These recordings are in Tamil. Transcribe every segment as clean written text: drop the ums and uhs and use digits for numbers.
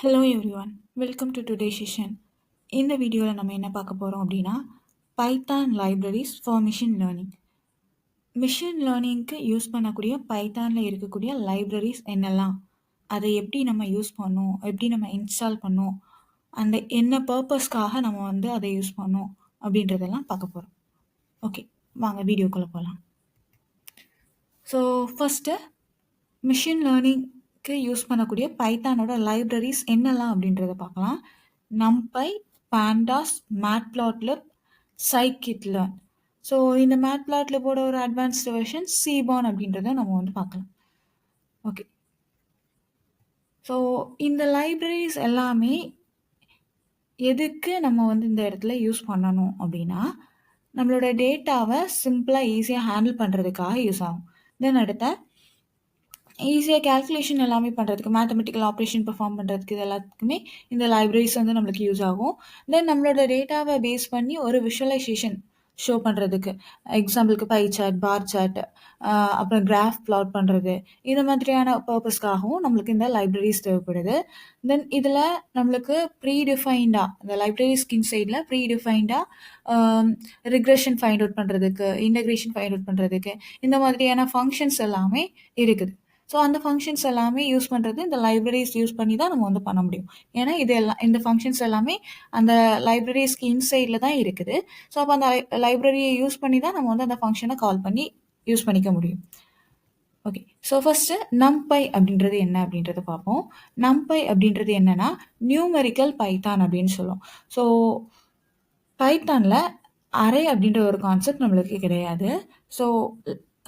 Hello everyone, welcome to today session. இந்த வீடியோவில் நம்ம என்ன பார்க்க போகிறோம் அப்படின்னா, Python libraries for machine learning. மிஷின் லேர்னிங்க்கு யூஸ் பண்ணக்கூடிய பைத்தானில் இருக்கக்கூடிய லைப்ரரிஸ் என்னெல்லாம், அதை எப்படி நம்ம யூஸ் பண்ணோம், எப்படி நம்ம இன்ஸ்டால் பண்ணோம், அந்த என்ன பர்பஸ்க்காக நம்ம அதை யூஸ் பண்ணோம் அப்படின்றதெல்லாம் பார்க்க போகிறோம். ஓகே, வாங்க வீடியோக்குள்ளே போகலாம். ஸோ ஃபஸ்ட்டு மிஷின் லேர்னிங்க்கு யூஸ் பண்ணக்கூடிய பைத்தானோட லைப்ரரிஸ் என்னெல்லாம் அப்படின்றத பார்க்கலாம். நம்பை, பாண்டாஸ், மேட்ப்ளாட்லிப், scikit-learn. ஸோ இந்த மேட்ப்ளாட்லிப்போட ஒரு அட்வான்ஸ்டு வெர்ஷன் சீபான் அப்படின்றத நம்ம பார்க்கலாம். ஓகே, ஸோ இந்த லைப்ரரிஸ் எல்லாமே எதுக்கு நம்ம இந்த இடத்துல யூஸ் பண்ணணும் அப்படின்னா, நம்மளோட டேட்டாவை சிம்பிளாக ஈஸியாக ஹேண்டில் பண்ணுறதுக்காக யூஸ் ஆகும். தென் அடுத்த ஈஸியாக கால்குலேஷன் எல்லாமே பண்ணுறதுக்கு, மேத்தமெட்டிக்கல் ஆப்ரேஷன் பெர்ஃபார்ம் பண்ணுறதுக்கு, இது எல்லாத்துக்குமே இந்த லைப்ரரிஸ் நம்மளுக்கு யூஸ் ஆகும். தென் நம்மளோட டேட்டாவை பேஸ் பண்ணி ஒரு விஷுவலைசேஷன் ஷோ பண்ணுறதுக்கு, எக்ஸாம்பிளுக்கு பை சார்ட், பார் சார்ட், அப்புறம் கிராஃப் பிளாட் பண்ணுறது, இந்த மாதிரியான பர்பஸ்க்காகவும் நம்மளுக்கு இந்த லைப்ரரிஸ் தேவைப்படுது. தென் இதில் நம்மளுக்கு ப்ரீடிஃபைண்டாக இந்த லைப்ரரிஸ் இன்சைடில் ப்ரீடிஃபைண்டாக ரிக்ரெஷன் ஃபைண்ட் அவுட் பண்ணுறதுக்கு, இன்டகிரேஷன் ஃபைண்ட் அவுட் பண்ணுறதுக்கு, இந்த மாதிரியான ஃபங்க்ஷன்ஸ் எல்லாமே இருக்குது. ஸோ அந்த ஃபங்க்ஷன்ஸ் எல்லாமே யூஸ் பண்ணுறது இந்த லைப்ரரிஸ் யூஸ் பண்ணி தான் நம்ம பண்ண முடியும். ஏன்னா இந்த ஃபங்க்ஷன்ஸ் எல்லாமே அந்த லைப்ரரிஸ்க்கு இன்சைடில் தான் இருக்குது. ஸோ அப்போ அந்த லைப்ரரியை யூஸ் பண்ணி தான் நம்ம அந்த ஃபங்க்ஷனை கால் பண்ணி யூஸ் பண்ணிக்க முடியும். ஓகே, ஸோ ஃபஸ்ட்டு நம்பை அப்படின்றது என்ன அப்படின்றத பார்ப்போம். நம்பை அப்படின்றது என்னன்னா நியூமெரிக்கல் பைத்தான் அப்படின்னு சொல்லுவோம். ஸோ பைத்தானில் அரே அப்படின்ற ஒரு கான்செப்ட் நம்மளுக்கு கிடையாது. ஸோ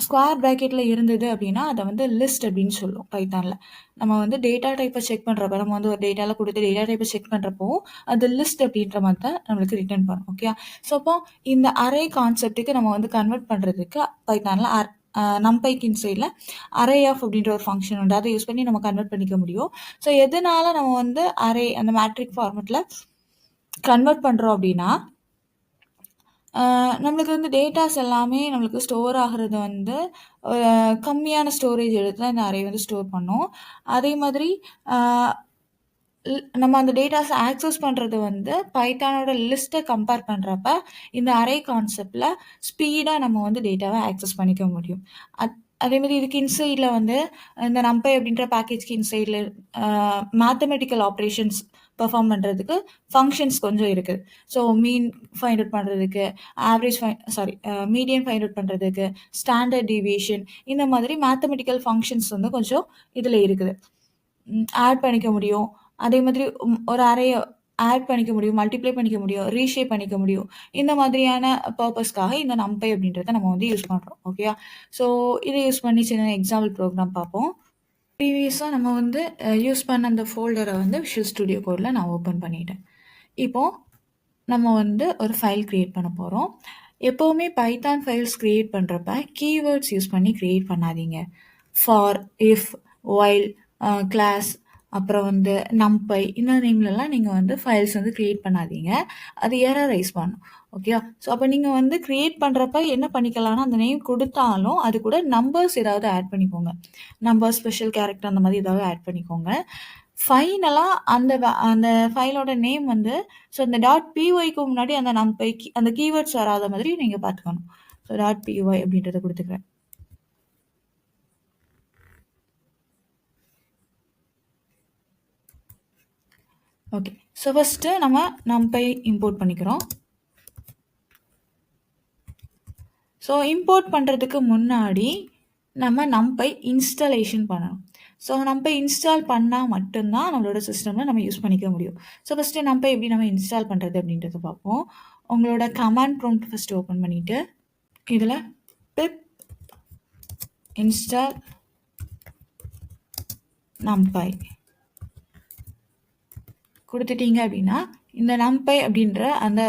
ஸ்கொயர் ப்ராக்கெட்டில் இருந்தது அப்படின்னா அதை லிஸ்ட் அப்படின்னு சொல்லுவோம் பைத்தானில். நம்ம டேட்டா டைப்பை செக் பண்ணுறப்ப, நம்ம ஒரு டேட்டாவில் கொடுத்து டேட்டா டைப்பை செக் பண்ணுறப்போ அது லிஸ்ட் அப்படின்ற மாதிரி தான் நம்மளுக்கு ரிட்டர்ன் பண்ணும். ஓகே, ஸோ அப்போ இந்த அரே கான்செப்ட்டுக்கு நம்ம கன்வெர்ட் பண்ணுறதுக்கு பைத்தானில் நம்பைக்கு இன்சைடில் அரே ஆஃப் அப்படின்ற ஒரு ஃபங்க்ஷன் உண்டு. அதை யூஸ் பண்ணி நம்ம கன்வெர்ட் பண்ணிக்க முடியும். ஸோ எதனால நம்ம அரே அந்த மேட்ரிக் ஃபார்மெட்டில் கன்வெர்ட் பண்ணுறோம் அப்படின்னா, நம்மளுக்கு டேட்டாஸ் எல்லாமே நம்மளுக்கு ஸ்டோர் ஆகிறது கம்மியான ஸ்டோரேஜ் எடுத்து தான் இந்த அரே ஸ்டோர் பண்ணும். அதே மாதிரி நம்ம அந்த டேட்டாஸை ஆக்சஸ் பண்ணுறது பைத்தானோட லிஸ்ட்டை கம்பேர் பண்ணுறப்ப இந்த அரே கான்செப்டில் ஸ்பீடாக நம்ம டேட்டாவை ஆக்சஸ் பண்ணிக்க முடியும். அதேமாதிரி இதுக்கு இன்சைடில் இந்த நம்பை அப்படின்ற பேக்கேஜ்க்கு இன்சைடில் மேத்தமெட்டிக்கல் ஆப்ரேஷன்ஸ் பெர்ஃபார்ம் பண்ணுறதுக்கு ஃபங்க்ஷன்ஸ் கொஞ்சம் இருக்குது. ஸோ மீன் ஃபைண்ட் அவுட் பண்ணுறதுக்கு, ஆவரேஜ் மீடியன் ஃபைண்ட் அவுட் பண்ணுறதுக்கு, ஸ்டாண்டர்ட் டீவியேஷன், இந்த மாதிரி மேத்தமெட்டிக்கல் ஃபங்க்ஷன்ஸ் கொஞ்சம் இதில் இருக்குது. ஆட் பண்ணிக்க முடியும். அதே மாதிரி ஒரு அறையை ஆட் பண்ணிக்க முடியும், மல்டிப்ளை பண்ணிக்க முடியும், ரீஷேப் பண்ணிக்க முடியும். இந்த மாதிரியான பர்பஸ்க்காக இந்த நம்பை அப்படின்றத நம்ம யூஸ் பண்ணுறோம். ஓகேயா, ஸோ இதை யூஸ் பண்ணி சின்ன எக்ஸாம்பிள் ப்ரோக்ராம் பார்ப்போம். ப்ரீவியஸாக நம்ம யூஸ் பண்ண அந்த ஃபோல்டரை விஷுவல் ஸ்டுடியோ கோடில் நான் ஓப்பன் பண்ணிட்டேன். இப்போது நம்ம ஒரு ஃபைல் க்ரியேட் பண்ண போகிறோம். எப்போவுமே பைத்தான் ஃபைல்ஸ் க்ரியேட் பண்ணுறப்ப கீவேர்ட்ஸ் யூஸ் பண்ணி க்ரியேட் பண்ணாதீங்க. ஃபார், இஃப், ஒயில், கிளாஸ், அப்புறம் நம்பை, இந்த நேம்லலாம் நீங்கள் ஃபைல்ஸ் க்ரியேட் பண்ணாதீங்க. அது எரரைஸ் பண்ணும். ஓகே, ஸோ அப்போ நீங்கள் க்ரியேட் பண்ணுறப்ப என்ன பண்ணிக்கலாம்னா, அந்த நேம் கொடுத்தாலும் அது கூட நம்பர்ஸ் ஏதாவது ஆட் பண்ணிக்கோங்க. நம்பர், ஸ்பெஷல் கேரக்டர், அந்த மாதிரி ஏதாவது ஆட் பண்ணிக்கோங்க. ஃபைனலாக அந்த ஃபைலோட நேம் ஸோ இந்த .pyக்கு முன்னாடி அந்த நம்பைக்கு அந்த கீவேர்ட்ஸ் வராத மாதிரி நீங்கள் பார்த்துக்கணும். ஸோ .py அப்படின்றத கொடுத்துக்கிறேன். ஓகே, ஸோ ஃபஸ்ட்டு நம்ம நம்பை இம்போர்ட் பண்ணிக்கிறோம். ஸோ இம்போர்ட் பண்ணுறதுக்கு முன்னாடி நம்ம நம்பை இன்ஸ்டாலேஷன் பண்ணணும். ஸோ நம்பை இன்ஸ்டால் பண்ணால் மட்டும்தான் நம்மளோட சிஸ்டமில் நம்ம யூஸ் பண்ணிக்க முடியும். ஸோ ஃபஸ்ட்டு நம்பை எப்படி நம்ம இன்ஸ்டால் பண்ணுறது அப்படின்றத பார்ப்போம். உங்களோட கமாண்ட் ப்ராம்ப்ட் ஃபஸ்ட்டு ஓப்பன் பண்ணிவிட்டு இதில் pip install numpy கொடுத்துட்டீங்க அப்படின்னா இந்த நம்பை அப்படின்ற அந்த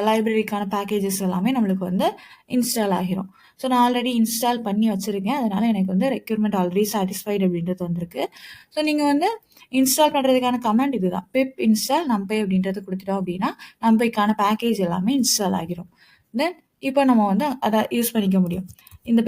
லைப்ரரிக்கான பேக்கேஜஸ் எல்லாமே நம்மளுக்கு இன்ஸ்டால் ஆகிரும். ஸோ நான் ஆல்ரெடி இன்ஸ்டால் பண்ணி வச்சுருக்கேன். அதனால் எனக்கு ரெக்யூர்மெண்ட் ஆல்ரெடி சாட்டிஸ்ஃபைடு அப்படின்றது வந்திருக்கு. ஸோ நீங்கள் இன்ஸ்டால் பண்ணுறதுக்கான கமெண்ட் இது தான், pip install numpy அப்படின்றது கொடுத்துட்டோம் அப்படின்னா நம்பைக்கான பேக்கேஜ் எல்லாமே இன்ஸ்டால் ஆகிரும். தென் இப்போ நம்ம வந்து அதை யூஸ் பண்ணிக்க முடியும். இந்த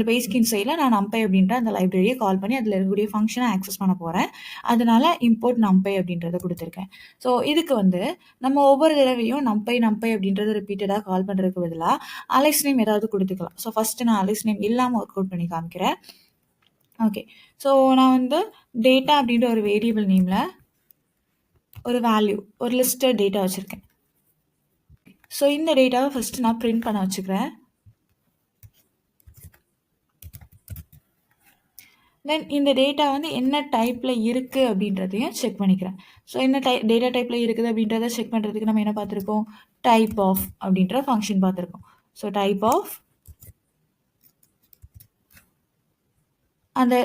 பேஜ்க்கு இன்சைடில் நான் numpy அப்படின்ற அந்த லைப்ரரியை கால் பண்ணி அதில் இருக்கக்கூடிய ஃபங்க்ஷனை ஆக்சஸ் பண்ண போகிறேன். அதனால இம்போர்ட் numpy அப்படின்றத கொடுத்துருக்கேன். ஸோ இதுக்கு வந்து நம்ம ஒவ்வொரு தடவையும் numpy அப்படின்றத ரிப்பீட்டடாக கால் பண்ணுறதுக்கு பதிலாக அலைஸ் நேம் ஏதாவது கொடுத்துக்கலாம். ஸோ ஃபஸ்ட்டு நான் அலைஸ் நேம் இல்லாமல் ஒர்க் அவுட் பண்ணி காமிக்கிறேன். ஓகே, ஸோ நான் வந்து டேட்டா அப்படின்ற ஒரு வேரியபிள் நேமில் ஒரு வேல்யூ, ஒரு லிஸ்டட் டேட்டா வச்சுருக்கேன். ஸோ இந்த டேட்டாவை ஃபஸ்ட்டு நான் பிரிண்ட் பண்ண வச்சுக்கிறேன். தென் இந்த டேட்டா வந்து என்ன டைப்பில் இருக்குது அப்படின்றதையும் செக் பண்ணிக்கிறேன். ஸோ என்ன டேட்டா டைப்பில் இருக்குது அப்படின்றத செக் பண்ணுறதுக்கு நம்ம என்ன பார்த்துருக்கோம், டைப் ஆஃப் அப்படின்ற ஃபங்க்ஷன் பார்த்துருக்கோம். ஸோ டைப் ஆஃப் அந்த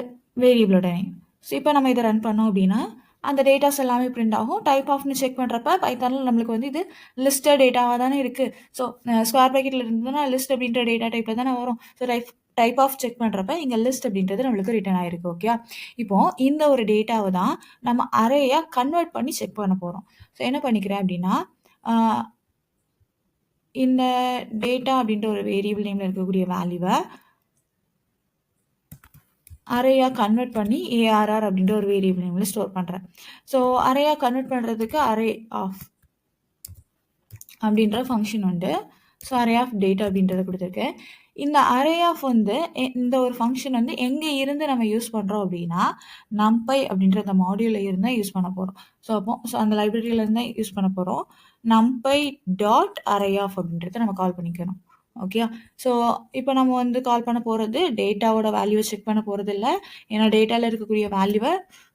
வேரியபிளோட நேம். ஸோ இப்போ நம்ம இதை ரன் பண்ணோம் அப்படின்னா அந்த டேட்டாஸ் எல்லாமே பிரிண்ட் ஆகும். டைப் ஆஃப்னு செக் பண்ணுறப்ப பைத்தானில் நம்மளுக்கு வந்து இது லிஸ்டட் டேட்டாவாக தானே இருக்குது. ஸோ ஸ்கொயர் ப்ராக்கெட்டில் இருந்ததுன்னா லிஸ்ட் அப்படின்ற டேட்டா டைப்பில் தானே வரும். ஸோ டைப் ஆஃப் செக் பண்ணுறப்ப இங்கே லிஸ்ட் அப்படின்றது நம்மளுக்கு ரிட்டர்ன் ஆகிருக்கு. ஓகே, இப்போது இந்த ஒரு டேட்டாவை தான் நம்ம அரேயாக கன்வெர்ட் பண்ணி செக் பண்ண போகிறோம். ஸோ என்ன பண்ணிக்கிறேன் அப்படின்னா இந்த டேட்டா அப்படின்ற ஒரு வேரியபிள் நேமில் இருக்கக்கூடிய வேல்யூவை அரேயாக கன்வெர்ட் பண்ணி ARR அப்படின்ற ஒரு வேரியபிள் நேமில் ஸ்டோர் பண்ணுறேன். ஸோ அரேயாக கன்வெர்ட் பண்ணுறதுக்கு அரே ஆஃப் அப்படின்ற ஃபங்க்ஷன் உண்டு. ஸோ அரே ஆஃப் டேட்டா அப்படின்றத கொடுத்துருக்கேன். இந்த அரே ஆஃப் வந்து இந்த ஒரு ஃபங்க்ஷன் வந்து எங்கே இருந்து நம்ம யூஸ் பண்ணுறோம் அப்படின்னா numpy அப்படின்ற அந்த மாடியூலில் இருந்தால் யூஸ் பண்ண போகிறோம். ஸோ அந்த லைப்ரரியிலேருந்து தான் யூஸ் பண்ண போகிறோம். numpy டாட் அரே ஆஃப் அப்படின்றத நம்ம கால் பண்ணிக்கணும். ஓகே, ஸோ இப்போ நம்ம வந்து கால் பண்ண போகிறது டேட்டாவோட வேல்யூவை செக் பண்ண போகிறது இல்லை. ஏன்னா டேட்டாவில் இருக்கக்கூடிய வேல்யூவை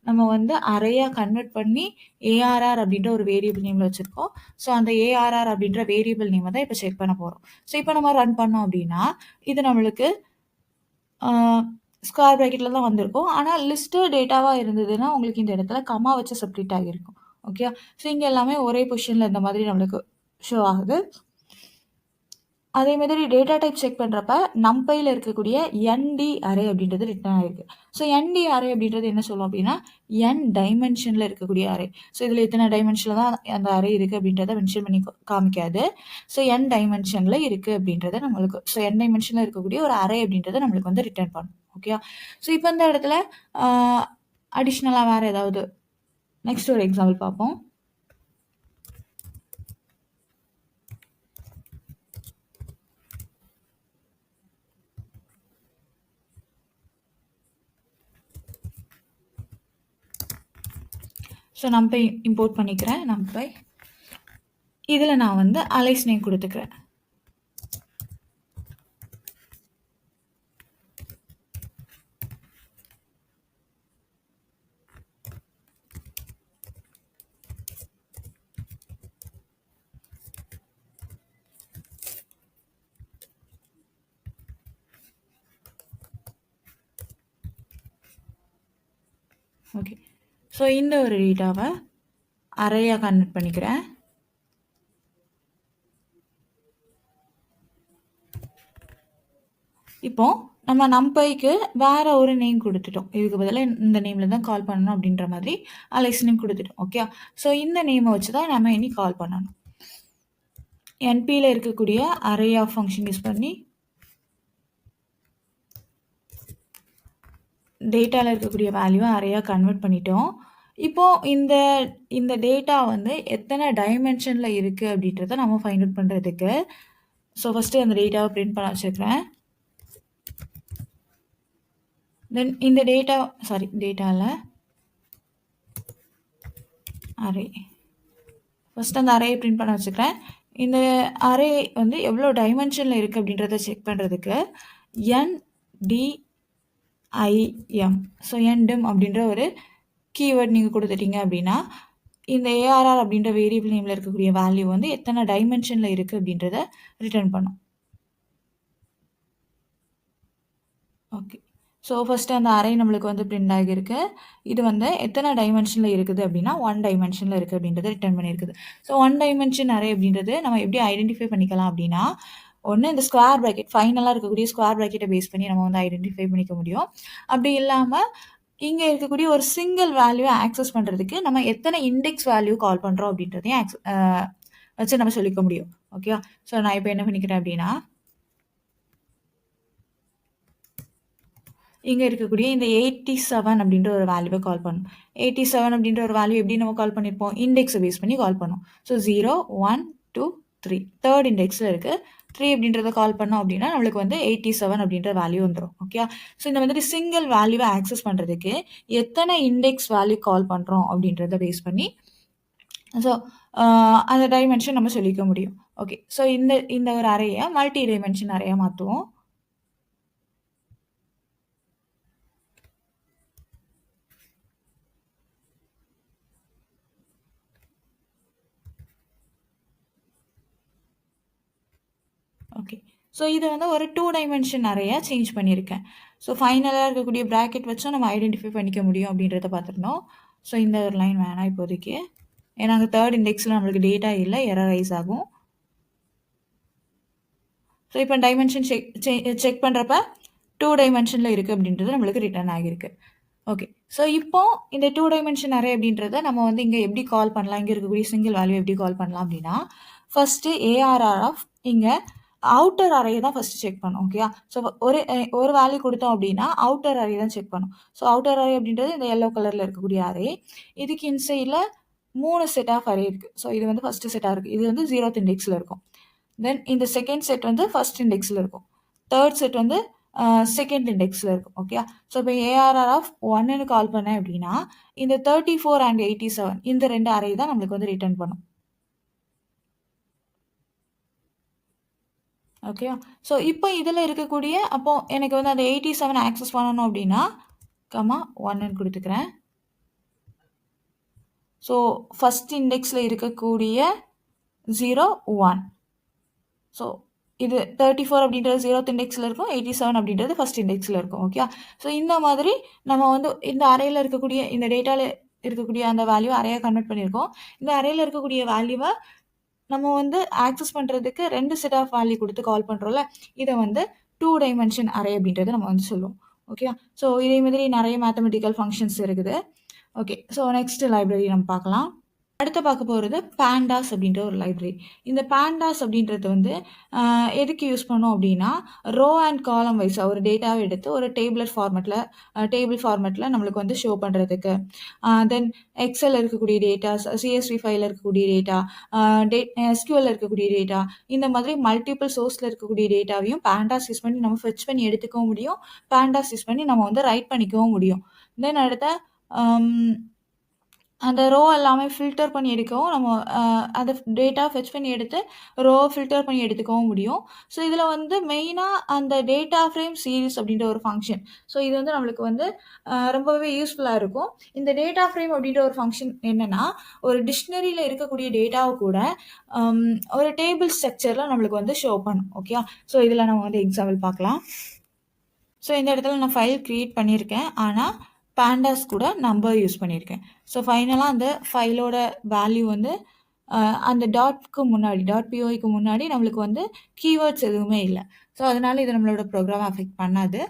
நம்ம வந்து அரேயாக கன்வெர்ட் பண்ணி ARR அப்படின்ற ஒரு வேரியபிள் நேமில் வச்சுருக்கோம். ஸோ அந்த ARR அப்படின்ற வேரியபிள் நேமை தான் இப்போ செக் பண்ண போகிறோம். ஸோ இப்போ நம்ம ரன் பண்ணோம் அப்படின்னா இது நம்மளுக்கு ஸ்கொயர் ப்ராக்கெட்டில் தான் வந்திருக்கும். ஆனால் லிஸ்ட்டு டேட்டாவாக இருந்ததுன்னா உங்களுக்கு இந்த இடத்துல கமா வச்சு செப்ரேட் ஆகியிருக்கும். ஓகே, ஸோ இங்கே எல்லாமே ஒரே பொசிஷனில் இந்த மாதிரி நம்மளுக்கு ஷோ ஆகுது. அதே மாதிரி டேட்டா டைப் செக் பண்ணுறப்ப நம்பையில் இருக்கக்கூடிய ND அரே அப்படின்றது ரிட்டர்ன் ஆகிருக்கு. ஸோ ND அரே அப்படின்றது என்ன சொல்லும் அப்படின்னா N டைமென்ஷனில் இருக்கக்கூடிய அரே. ஸோ இதில் எத்தனை டைமென்ஷனில் தான் அந்த அரே இருக்குது அப்படின்றத மென்ஷன் பண்ணி காமிக்காது. ஸோ N டைமென்ஷனில் இருக்குது அப்படின்றத நம்மளுக்கு, ஸோ N டைமென்ஷனில் இருக்கக்கூடிய ஒரு அரே அப்படின்றத நம்மளுக்கு வந்து ரிட்டர்ன் பண்ணும். ஓகே, ஸோ இப்போ இந்த இடத்துல அடிஷ்னலாக வேறு ஏதாவது நெக்ஸ்ட் ஒரு எக்ஸாம்பிள் பார்ப்போம். ஸோ numpy இம்போர்ட் பண்ணிக்கிறேன். numpy இதில் நான் வந்து அலைஸ் நேம் கொடுத்துக்கிறேன். ஓகே, ஸோ இந்த ஒரு டேட்டாவை அரேயாக கன்வெர்ட் பண்ணிக்கிறேன். இப்போ நம்ம numpyக்கு வேற ஒரு நேம் கொடுத்துட்டோம். இதுக்கு பதிலாக இந்த நேமில் தான் கால் பண்ணணும் அப்படின்ற மாதிரி அலைஸ் நேம் கொடுத்துட்டோம். ஓகே, ஸோ இந்த நேமை வச்சு தான் நம்ம இனி கால் பண்ணணும். NPயில் இருக்கக்கூடிய அரே ஆஃப் ஃபங்க்ஷன் யூஸ் பண்ணி டேட்டாவில் இருக்கக்கூடிய வேல்யூவை அரேயாக கன்வெர்ட் பண்ணிட்டோம். இப்போது இந்த டேட்டா வந்து எத்தனை டைமென்ஷனில் இருக்குது அப்படின்றத நம்ம ஃபைண்ட் அவுட் பண்ணுறதுக்கு, ஸோ ஃபஸ்ட்டு அந்த டேட்டாவை பிரிண்ட் பண்ண வச்சுருக்கிறேன். தென் இந்த டேட்டாவில் அரே, ஃபஸ்ட் அந்த அரேயை பிரிண்ட் பண்ண வச்சுக்கிறேன். இந்த அரே வந்து எவ்வளோ டைமென்ஷனில் இருக்குது அப்படின்றத செக் பண்ணுறதுக்கு NDIM, ஸோ NDIM அப்படின்ற ஒரு கீவேர்ட் நீங்கள் கொடுத்துட்டீங்க அப்படின்னா இந்த ARR அப்படின்ற வேரியபிள் நேமில் இருக்கக்கூடிய வேல்யூ வந்து எத்தனை டைமென்ஷனில் இருக்குது அப்படின்றத ரிட்டர்ன் பண்ணும். ஓகே, ஸோ ஃபஸ்ட்டு அந்த அரே நம்மளுக்கு வந்து பிரிண்ட் ஆகியிருக்கு. இது வந்து எத்தனை டைமென்ஷனில் இருக்குது அப்படின்னா 1 டைமென்ஷனில் இருக்குது அப்படின்றத ரிட்டர்ன் பண்ணியிருக்குது. ஸோ 1 டைமென்ஷன் அரே அப்படின்றது நம்ம எப்படி ஐடென்டிஃபை பண்ணிக்கலாம் அப்படின்னா, ஒன்று இந்த ஸ்கொயர் ப்ராக்கெட் ஃபைனலாக இருக்கக்கூடிய ஸ்கொயர் ப்ராக்கெட்டை பேஸ் பண்ணி நம்ம வந்து ஐடென்டிஃபை பண்ணிக்க முடியும். அப்படி இல்லாமல் இங்கே இருக்கக்கூடிய ஒரு சிங்கிள் வேல்யூவை ஆக்சஸ் பண்ணுறதுக்கு நம்ம எத்தனை இண்டெக்ஸ் வேல்யூ கால் பண்ணுறோம் அப்படின்றதையும் வச்சு நம்ம சொல்லிக்க முடியும். ஓகே. ஸோ நான் இப்போ என்ன பண்ணிக்கிறேன் அப்படின்னா, இங்கே இருக்கக்கூடிய இந்த 87 அப்படின்ற ஒரு வேல்யூவை கால் பண்ணணும். 87 அப்படின்ற ஒரு வேல்யூ எப்படி நம்ம கால் பண்ணியிருப்போம், இண்டெக்ஸை பேஸ் பண்ணி கால் பண்ணோம். ஸோ 0 1 2 3 தேர்ட் இண்டெக்ஸில் இருக்குது. 3 அப்படின்றத கால் பண்ணோம் அப்படின்னா நம்மளுக்கு வந்து 87 அப்படின்ற வேல்யூ வந்துடும். ஓகே. ஸோ இந்த மாதிரி சிங்கிள் வேல்யூவை ஆக்சஸ் பண்ணுறதுக்கு எத்தனை இண்டெக்ஸ் வேல்யூ கால் பண்ணுறோம் அப்படின்றத பேஸ் பண்ணி ஸோ அந்த டைமென்ஷன் நம்ம சொல்லிக்க முடியும். ஓகே. ஸோ இந்த ஒரு அரேயை மல்டி டைமென்ஷன் அரேயாக மாற்றுவோம். ஓகே. ஸோ இதை வந்து ஒரு 2 டைமென்ஷன் அரேயாக சேஞ்ச் பண்ணியிருக்கேன். ஸோ ஃபைனலாக இருக்கக்கூடிய ப்ராக்கெட் வச்சும் நம்ம ஐடென்டிஃபை பண்ணிக்க முடியும் அப்படின்றத பார்த்துருந்தோம். ஸோ இந்த ஒரு லைன் வேணாம் இப்போதைக்கு, ஏன்னா அங்கே தேர்ட் இண்டெக்ஸில் நம்மளுக்கு டேட்டா இல்லை, எரரைஸ் ஆகும். ஸோ இப்போ டைமென்ஷன் செக் பண்ணுறப்ப 2 டைமென்ஷனில் இருக்குது அப்படின்றது நம்மளுக்கு ரிட்டர்ன் ஆகியிருக்கு. ஓகே. ஸோ இப்போ இந்த 2 டைமென்ஷன் அரே அப்படின்றத நம்ம வந்து இங்கே எப்படி கால் பண்ணலாம், இங்கே இருக்கக்கூடிய சிங்கிள் வேல்யூ எப்படி கால் பண்ணலாம் அப்படின்னா, ஃபஸ்ட்டு ஏஆர்ஆர் ஆஃப் இங்கே அவுட்டர் அரே தான் ஃபஸ்ட்டு செக் பண்ணும். ஓகே. ஸோ ஒரு வேல்யூ கொடுத்தோம் அப்படின்னா அவுட்டர் அரே தான் செக் பண்ணும். ஸோ அவுட்டர் அரே அப்படின்றது இந்த எல்லோ கலரில் இருக்கக்கூடிய அரே. இதுக்கு இன்சைடில் 3 செட் ஆஃப் அரே இருக்குது. ஸோ இது வந்து ஃபஸ்ட்டு செட்டாக இருக்குது. இது வந்து 0th இண்டெக்ஸில் இருக்கும். தென் இந்த செகண்ட் செட் வந்து ஃபர்ஸ்ட் இண்டெக்ஸில் இருக்கும். தேர்ட் செட் வந்து செகண்ட் இண்டெக்ஸில் இருக்கும். ஓகே. ஸோ இப்போ ஏஆர்ஆர் ஆஃப் 1ன்னு கால் பண்ணேன் அப்படின்னா இந்த 34 அண்ட் 87 இந்த 2 அரே தான் நம்மளுக்கு வந்து ரிட்டர்ன் பண்ணும். ஓகே. ஸோ இப்போ இதில் இருக்கக்கூடிய அப்போ எனக்கு வந்து அந்த 87 ஆக்சஸ் பண்ணணும் அப்படின்னா 1ன்னு கொடுத்துக்கிறேன். ஸோ ஃபஸ்ட் இண்டெக்ஸில் இருக்கக்கூடிய 0 1. ஸோ இது 34 அப்படின்றது 0th இண்டெக்ஸில் இருக்கும், 87 அப்படின்றது ஃபஸ்ட் இண்டெக்ஸில் இருக்கும். ஓகே. ஸோ இந்த மாதிரி நம்ம வந்து இந்த அறையில் இருக்கக்கூடிய இந்த டேட்டாவில் இருக்கக்கூடிய அந்த வேல்யூ அறையாக கன்வெர்ட் பண்ணியிருக்கோம். இந்த அறையில் இருக்கக்கூடிய வேல்யூவை நம்ம வந்து ஆக்சஸ் பண்ணுறதுக்கு 2 செட் ஆஃப் வேல்யூ கொடுத்து கால் பண்ணுறோம்ல, இதை வந்து 2 டைமென்ஷன் அரே அப்படின்றத நம்ம வந்து சொல்லுவோம். ஓகே. ஸோ இதே மாதிரி நிறைய மேத்தமெட்டிக்கல் ஃபங்க்ஷன்ஸ் இருக்குது. ஓகே. ஸோ நெக்ஸ்ட் லைப்ரரி நம்ம பார்க்கலாம். அடுத்து பார்க்க போகிறது பேண்டாஸ் அப்படின்ற ஒரு லைப்ரரி. இந்த பேண்டாஸ் அப்படின்றது வந்து எதுக்கு யூஸ் பண்ணோம் அப்படின்னா, ரோ அண்ட் காலம் வைஸாக ஒரு டேட்டாவை எடுத்து ஒரு டேபிள் ஃபார்மேட்டில் நம்மளுக்கு வந்து ஷோ பண்ணுறதுக்கு, தென் எக்ஸல் இருக்கக்கூடிய டேட்டாஸ், சிஎஸ்வி ஃபைலில் இருக்கக்கூடிய டேட்டா, எஸ்கியூஎல் இருக்கக்கூடிய டேட்டா, இந்த மாதிரி மல்டிபிள் சோர்ஸில் இருக்கக்கூடிய டேட்டாவையும் பேண்டாஸ் யூஸ் பண்ணி நம்ம ஃபெச் பண்ணி எடுத்துக்கவும் முடியும், பேண்டாஸ் யூஸ் பண்ணி நம்ம வந்து ரைட் பண்ணிக்கவும் முடியும். தென் அடுத்த அந்த ரோ எல்லாமே ஃபில்டர் பண்ணி எடுக்கவும் நம்ம அந்த டேட்டா ஃபெச் பண்ணி எடுத்து ரோ ஃபில்டர் பண்ணி எடுத்துக்கவும் முடியும். ஸோ இதில் வந்து மெயினாக அந்த டேட்டா ஃப்ரேம் சீரிஸ் அப்படின்ற ஒரு ஃபங்க்ஷன். ஸோ இது வந்து நம்மளுக்கு வந்து ரொம்பவே யூஸ்ஃபுல்லாக இருக்கும். இந்த டேட்டா ஃப்ரேம் அப்படின்ற ஒரு ஃபங்க்ஷன் என்னென்னா, ஒரு டிக்ஷனரியில் இருக்கக்கூடிய டேட்டாவை கூட ஒரு டேபிள் ஸ்ட்ரக்சரில் நம்மளுக்கு வந்து ஷோ பண்ணும். ஓகே. ஸோ இதில் நம்ம வந்து எக்ஸாம்பிள் பார்க்கலாம். ஸோ இந்த இடத்துல நான் ஃபைல் க்ரியேட் பண்ணியிருக்கேன், ஆனால் பேண்டாஸ் கூட நம்பர் யூஸ் பண்ணியிருக்கேன். ஸோ ஃபைனலாக அந்த ஃபைலோட வேல்யூ வந்து அந்த டாட்க்கு முன்னாடி .py முன்னாடி நம்மளுக்கு வந்து கீவேர்ட்ஸ் எதுவுமே இல்லை. ஸோ அதனால இது நம்மளோட ப்ரோக்ராம் அஃபெக்ட் பண்ணாது.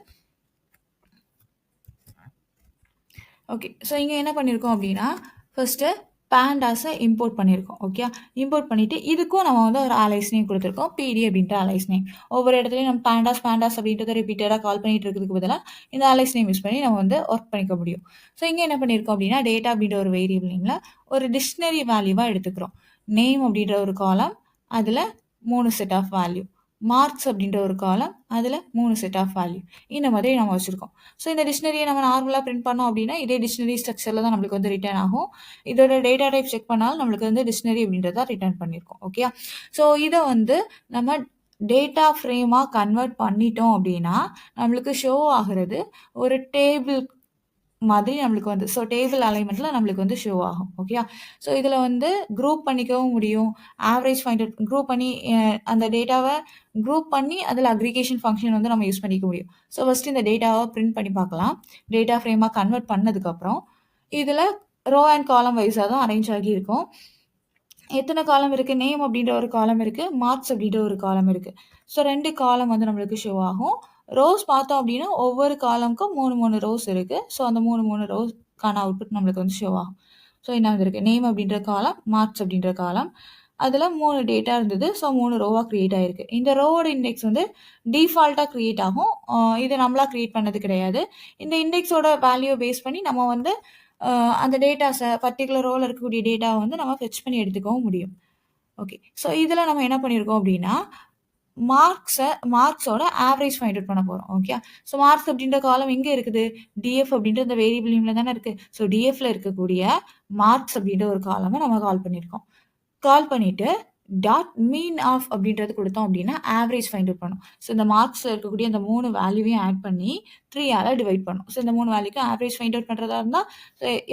ஓகே. ஸோ இங்கே என்ன பண்ணியிருக்கோம் அப்படின்னா, ஃபஸ்ட்டு பேண்டாஸை இம்போர்ட் பண்ணியிருக்கோம். ஓகே. இம்போர்ட் பண்ணிவிட்டு இதுக்கும் நம்ம வந்து ஒரு அலைஸ் நேம் கொடுத்துருக்கோம், பிடி அப்படின்ற அலைஸ் நேம். ஒவ்வொரு இடத்துலையும் நம்ம பேண்டாஸ் அப்படின்றத ரிப்பீட்டடாக கால் பண்ணிட்டு இருக்கிறதுக்கு பதிலாக இந்த அலைஸ் நேம் யூஸ் பண்ணி நம்ம வந்து ஒர்க் பண்ணிக்க முடியும். ஸோ இங்கே என்ன பண்ணியிருக்கோம் அப்படின்னா, டேட்டா அப்படின்ற ஒரு வேரியபிள் நேமில் ஒரு டிக்ஷனரி வேல்யூவாக எடுத்துக்கிறோம். நேம் அப்படின்ற ஒரு காலம், அதில் 3 செட் ஆஃப் வேல்யூ. மார்க்ஸ் அப்படின்ற ஒரு காலம், அதில் 3 செட் ஆஃப் வேல்யூ. இந்த மாதிரி நம்ம வச்சுருக்கோம். ஸோ இந்த டிக்ஷனரியை நம்ம நார்மலாக பிரிண்ட் பண்ணோம் அப்படின்னா இதே டிக்ஷனரி ஸ்ட்ரக்சரில் தான் நம்மளுக்கு வந்து ரிட்டர்ன் ஆகும். இதோட டேட்டா டைப் செக் பண்ணாலும் நம்மளுக்கு வந்து டிக்ஷனரி அப்படின்றத ரிட்டர்ன் பண்ணியிருக்கோம். ஓகே. ஸோ இதை வந்து நம்ம டேட்டா ஃப்ரேமாக கன்வெர்ட் பண்ணிட்டோம் அப்படின்னா நம்மளுக்கு ஷோ ஆகிறது ஒரு டேபிள் மாதிரி நம்மளுக்கு வந்து, ஸோ டேபிள் அலைன்மெண்ட்டில் நம்மளுக்கு வந்து ஷோ ஆகும். ஓகே. ஸோ இதில் வந்து குரூப் பண்ணிக்கவும் முடியும், ஆவரேஜ் ஃபைண்ட் அவுட் குரூப் பண்ணி அந்த டேட்டாவை குரூப் பண்ணி அதில் அக்ரிகேஷன் ஃபங்க்ஷன் வந்து நம்ம யூஸ் பண்ணிக்க முடியும். ஸோ ஃபஸ்ட்டு இந்த டேட்டாவை பிரிண்ட் பண்ணி பார்க்கலாம். டேட்டா ஃப்ரேமாக கன்வெர்ட் பண்ணதுக்கப்புறம் இதில் ரோ அண்ட் காலம் வைஸாக தான் அரேஞ்ச் ஆகியிருக்கும். எத்தனை காலம் இருக்குது, நேம் அப்படின்ற ஒரு காலம் இருக்குது, மார்க்ஸ் அப்படின்ற ஒரு காலம் இருக்குது. ஸோ 2 காலம் வந்து நம்மளுக்கு ஷோ ஆகும். ரோஸ் பார்த்தோம் அப்படின்னா ஒவ்வொரு காலமுக்கும் 3 ரோஸ் இருக்குது. ஸோ அந்த 3 ரோஸ்க்கான அவுட்புட் நம்மளுக்கு வந்து ஷோ ஆகும். ஸோ என்ன வந்திருக்கு, நேம் அப்படின்ற காலம், மார்க்ஸ் அப்படின்ற காலம், அதில் 3 டேட்டா இருந்தது. ஸோ 3 ரோவாக க்ரியேட் ஆகிருக்கு. இந்த ரோவோட இண்டெக்ஸ் வந்து டிஃபால்ட்டாக க்ரியேட் ஆகும். இது நம்மளா க்ரியேட் பண்ணது கிடையாது. இந்த இண்டெக்ஸோட வேல்யூவை பேஸ் பண்ணி நம்ம வந்து அந்த டேட்டாஸை பர்டிகுலர் ரோவில் இருக்கக்கூடிய டேட்டாவை வந்து நம்ம ஃபெச் பண்ணி எடுத்துக்கவும் முடியும். ஓகே. ஸோ இதில் நம்ம என்ன பண்ணியிருக்கோம் அப்படின்னா, மார்க்ஸோட ஆவரேஜ் ஃபைண்ட் அவுட் பண்ண போகிறோம். ஓகே. ஸோ மார்க்ஸ் அப்படின்ற காலம் எங்கே இருக்குது? டிஎஃப் அப்படின்ற இந்த வேரியபிள் நேமில் தானே இருக்குது. ஸோ டிஎஃப்ல இருக்கக்கூடிய மார்க்ஸ் அப்படின்ற ஒரு காலமை நம்ம கால் பண்ணியிருக்கோம். கால் பண்ணிவிட்டு மீன் ஆஃப் அப்படின்றது கொடுத்தோம் அப்படின்னா ஆவரேஜ் ஃபைண்ட் அவுட் பண்ணும். ஸோ இந்த மார்க்ஸில் இருக்கக்கூடிய அந்த 3 வேல்யூவையும் ஆட் பண்ணி 3ஆல் டிவைட் பண்ணும். ஸோ இந்த 3 வேல்யூக்கு ஆவரேஜ் ஃபைண்ட் அவுட் பண்ணுறதா இருந்தால்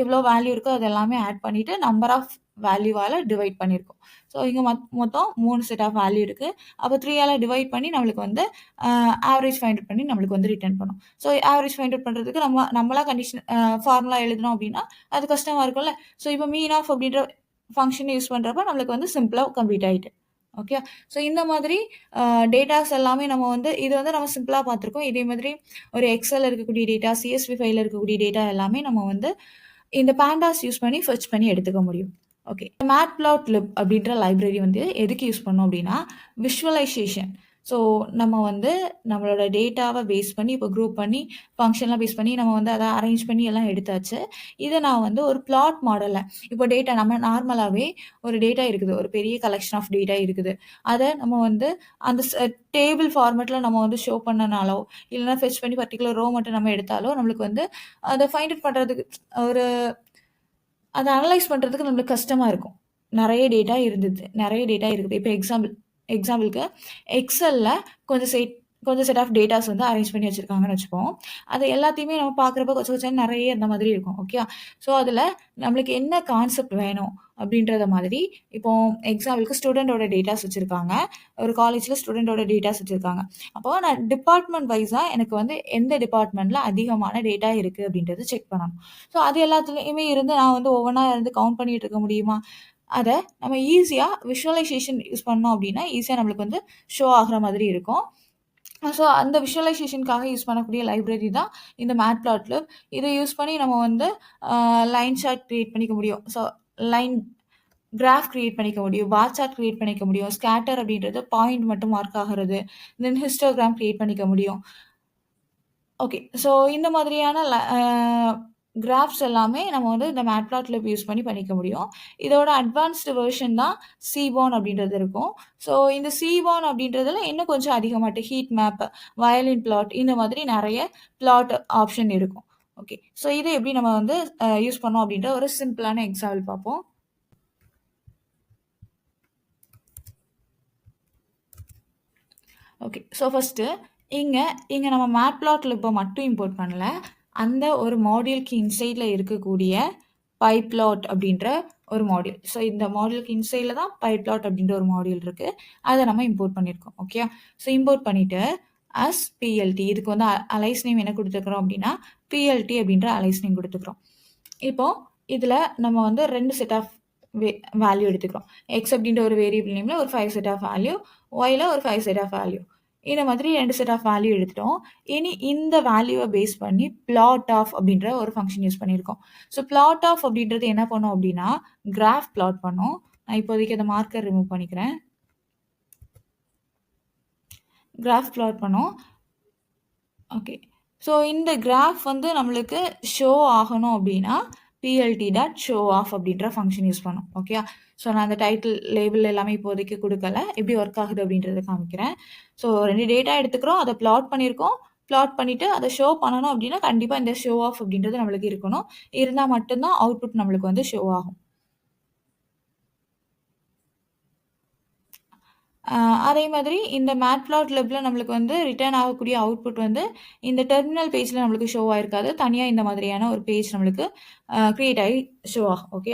எவ்வளோ வேல்யூ இருக்கோ அது எல்லாமே ஆட் பண்ணிவிட்டு நம்பர் ஆஃப் வேல்யூவால் டிவைட் பண்ணியிருக்கோம். ஸோ இங்கே மொத்தம் 3 செட் ஆஃப் வேல்யூ இருக்குது. அப்போ 3ஆல் டிவைட் பண்ணி நம்மளுக்கு வந்து ஆவரேஜ் ஃபைண்ட் அவுட் பண்ணி நம்மளுக்கு வந்து ரிட்டர்ன் பண்ணும். ஸோ ஆவரேஜ் ஃபைண்ட் அவுட் பண்ணுறதுக்கு நம்மளா கண்டிஷன் ஃபார்முலா எழுதணும் அப்படின்னா அது கஷ்டமாக இருக்கும்ல. ஸோ இப்போ மீன் ஆஃப் அப்படின்ற ஃபங்க்ஷன் யூஸ் பண்ணுறப்ப நம்மளுக்கு வந்து சிம்பிளாக கம்ப்ளீட் ஆகிட்டு. ஓகே. ஸோ இந்த மாதிரி டேட்டாஸ் எல்லாமே நம்ம வந்து இது வந்து நம்ம சிம்பிளாக பார்த்துருக்கோம். இதே மாதிரி ஒரு எக்ஸல் இருக்கக்கூடிய டேட்டா, சிஎஸ்வி ஃபைலில் இருக்கக்கூடிய டேட்டா எல்லாமே நம்ம வந்து இந்த பேண்டாஸ் யூஸ் பண்ணி ஃபெர்ச் பண்ணி எடுத்துக்க முடியும். ஓகே. மேட்ப்ளாட்லிப் அப்படின்ற லைப்ரரி வந்து எதுக்கு யூஸ் பண்ணோம் அப்படின்னா விஷுவலைசேஷன். ஸோ நம்ம வந்து நம்மளோட டேட்டாவை பேஸ் பண்ணி இப்போ குரூப் பண்ணி ஃபங்க்ஷன்லாம் பேஸ் பண்ணி நம்ம வந்து அதை அரேஞ்ச் பண்ணி எல்லாம் எடுத்தாச்சு. இதை நான் வந்து ஒரு பிளாட் மாடலில் இப்போ டேட்டா நம்ம நார்மலாகவே ஒரு டேட்டா இருக்குது, ஒரு பெரிய கலெக்ஷன் ஆஃப் டேட்டா இருக்குது. அதை நம்ம வந்து அந்த டேபிள் ஃபார்மேட்டில் நம்ம வந்து ஷோ பண்ணனாலோ இல்லைனா ஃபெச் பண்ணி பர்டிகுலர் ரோ மட்டும் நம்ம எடுத்தாலோ நம்மளுக்கு வந்து அதை ஃபைண்ட் அவுட் பண்ணுறதுக்கு அதை அனலைஸ் பண்ணுறதுக்கு நம்மளுக்கு கஷ்டமாக இருக்கும். நிறைய டேட்டா இருக்குது. இப்போ எக்ஸாம்பிளுக்கு எக்ஸலில் கொஞ்சம் செட் ஆஃப் டேட்டாஸ் வந்து அரேஞ்ச் பண்ணி வச்சுருக்காங்கன்னு வச்சுப்போம். அது எல்லாத்தையுமே நம்ம பார்க்குறப்ப கொஞ்சம் நிறைய இந்த மாதிரி இருக்கும். ஓகே. ஸோ அதில் நம்மளுக்கு என்ன கான்செப்ட் வேணும் அப்படின்றத மாதிரி இப்போ எக்ஸாம்பிளுக்கு ஸ்டூடெண்டோட டேட்டாஸ் வச்சுருக்காங்க. ஒரு காலேஜில் ஸ்டூடெண்டோட டேட்டாஸ் வச்சுருக்காங்க. அப்போ நான் டிபார்ட்மெண்ட் வைஸாக எனக்கு வந்து எந்த டிபார்ட்மெண்ட்டில் அதிகமான டேட்டா இருக்குது அப்படின்றது செக் பண்ணணும். ஸோ அது எல்லாத்துலேயுமே இருந்து நான் வந்து ஒவ்வொன்றா இருந்து கவுண்ட் பண்ணிகிட்டு இருக்க முடியுமா? அதை நம்ம ஈஸியாக விஷுவலைசேஷன் யூஸ் பண்ணோம் அப்படின்னா ஈஸியாக நம்மளுக்கு வந்து ஷோ ஆகிற மாதிரி இருக்கும். ஸோ அந்த விஷுவலைசேஷனுக்காக யூஸ் பண்ணக்கூடிய லைப்ரரி தான் இந்த மேட்ப்ளாட்லிப். இதை யூஸ் பண்ணி நம்ம வந்து லைன் சார்ட் க்ரியேட் பண்ணிக்க முடியும். ஸோ லைன் கிராஃப் க்ரியேட் பண்ணிக்க முடியும், பார் சார்ட் க்ரியேட் பண்ணிக்க முடியும், ஸ்கேட்டர் அப்படின்றது பாயிண்ட் மட்டும் மார்க் ஆகிறது, தென் ஹிஸ்டோகிராம் க்ரியேட் பண்ணிக்க முடியும். ஓகே. ஸோ இந்த மாதிரியான கிராஃப்ஸ் எல்லாமே நம்ம வந்து இந்த மேட்ப்ளாட்லிப் யூஸ் பண்ணி பண்ணிக்க முடியும். இதோட அட்வான்ஸ்டு வெர்ஷன் தான் சீபான் அப்படின்றது இருக்கும். ஸோ இந்த சீபான் அப்படின்றதுல இன்னும் கொஞ்சம் அதிகமாட்டு ஹீட் மேப், வயலின் பிளாட் இந்த மாதிரி நிறைய பிளாட் ஆப்ஷன் இருக்கும். ஓகே. ஸோ இதை எப்படி நம்ம வந்து யூஸ் பண்ணோம் அப்படின்ற ஒரு சிம்பிளான எக்ஸாம்பிள் பார்ப்போம். ஓகே. ஸோ ஃபஸ்ட்டு இங்கே நம்ம மேட்ப்ளாட்லிப்பை மட்டும் இம்போர்ட் பண்ணல. அந்த ஒரு மாடியூலுக்கு இன்சைடில் இருக்கக்கூடிய பைப்ளாட் அப்படின்ற ஒரு மாடியூல். ஸோ இந்த மாடியூலுக்கு இன்சைடில் தான் பைப்ளாட் அப்படின்ற ஒரு மாடியூல் இருக்குது. அதை நம்ம இம்போர்ட் பண்ணியிருக்கோம். ஓகே. ஸோ இம்போர்ட் பண்ணிவிட்டு அஸ் பிஎல்டி இதுக்கு வந்து அலைஸ் நேம் என்ன கொடுத்துருக்குறோம் அப்படின்னா பிஎல்டி அப்படின்ற அலைஸ் நேம் கொடுத்துக்கிறோம். இப்போது இதில் நம்ம வந்து 2 செட் ஆஃப் வேல்யூ எடுத்துக்கிறோம். எக்ஸ் அப்படின்ற ஒரு வேரியபிள் நேமில் ஒரு 5 செட் ஆஃப் வேல்யூ, ஒயில் ஒரு 5 செட் ஆஃப் வேல்யூ. இந்த மாதிரி 2 செட் ஆஃப் வேல்யூ எடுத்துட்டோம். இனி இந்த வேல்யூவை பேஸ் பண்ணி பிளாட் ஆஃப் அப்படின்ற ஒரு ஃபங்க்ஷன் யூஸ் பண்ணியிருக்கோம். ஸோ பிளாட் ஆஃப் அப்படின்றது என்ன பண்ணும் அப்படின்னா கிராஃப் பிளாட் பண்ணும். நான் இப்போதைக்கு அந்த மார்க்கர் ரிமூவ் பண்ணிக்கிறேன். கிராஃப் பிளாட் பண்ணும். ஓகே. ஸோ இந்த கிராஃப் வந்து நம்மளுக்கு ஷோ ஆகணும் அப்படின்னா plt.showOff அப்படின்ற ஃபங்க்ஷன் யூஸ் பண்ணும். ஓகே. ஸோ நான் அந்த டைட்டில் லேபிள் எல்லாமே இப்போதைக்கு கொடுக்கல, எப்படி ஒர்க் ஆகுது அப்படின்றத காமிக்கிறேன். ஸோ 2 டேட்டா எடுத்துக்கிறோம், அதை பிளாட் பண்ணியிருக்கோம். பிளாட் பண்ணிவிட்டு அதை ஷோ பண்ணணும் அப்படின்னா கண்டிப்பாக இந்த ஷோ ஆஃப் அப்படின்றது நம்மளுக்கு இருக்கணும். இருந்தால் மட்டும்தான் அவுட்புட் நம்மளுக்கு வந்து ஷோ ஆகும். அதே மாதிரி இந்த மேட்ப்ளாட்லிப்பில் நம்மளுக்கு வந்து ரிட்டர்ன் ஆகக்கூடிய அவுட்புட் வந்து இந்த டெர்மினல் பேஜில் நம்மளுக்கு ஷோ ஆகிருக்காது. தனியாக இந்த மாதிரியான ஒரு பேஜ் நம்மளுக்கு க்ரியேட் ஆகி ஷோ ஆகும். ஓகே.